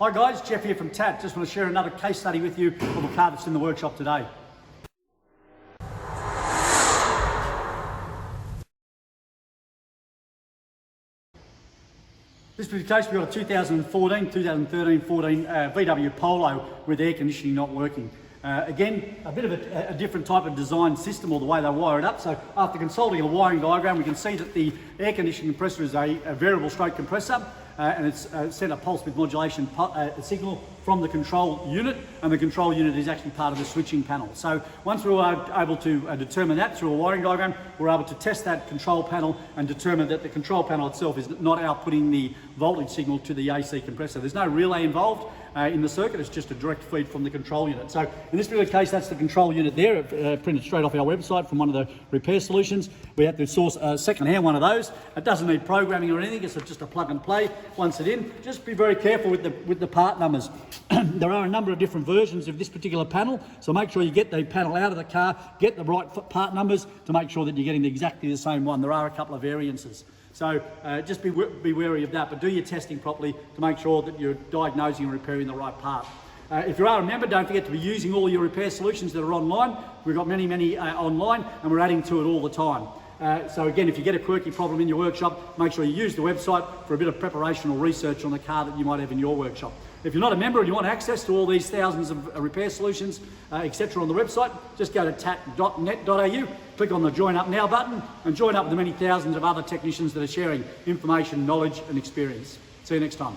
Hi guys, Jeff here from TAT. Just want to share another case study with you of a car that's in the workshop today. This particular case, we've got a 2013 VW Polo with air conditioning not working. Again, a bit of a different type of design system, or the way they wire it up. So after consulting a wiring diagram, we can see that the air conditioning compressor is a variable stroke compressor, and it's sent a pulse width modulation signal from the control unit, and the control unit is actually part of the switching panel. So once we were able to determine that through a wiring diagram, we're able to test that control panel and determine that the control panel itself is not outputting the voltage signal to the AC compressor. There's no relay involved in the circuit, it's just a direct feed from the control unit. So in this particular case, that's the control unit there, printed straight off our website from one of the repair solutions. We had to source a second-hand one of those. It doesn't need programming or anything, it's just a plug and play. Once it's in, just be very careful with the part numbers. There are a number of different versions of this particular panel, so make sure you get the panel out of the car, get the right part numbers to make sure that you're getting exactly the same one. There are a couple of variances. So just be wary of that, but do your testing properly to make sure that you're diagnosing and repairing the right part. If you are a member, don't forget to be using all your repair solutions that are online. We've got many online, and we're adding to it all the time. So again, if you get a quirky problem in your workshop, make sure you use the website for a bit of preparation or research on the car that you might have in your workshop. If you're not a member and you want access to all these thousands of repair solutions, etc. on the website, just go to tat.net.au, click on the Join Up Now button, and join up with the many thousands of other technicians that are sharing information, knowledge and experience. See you next time.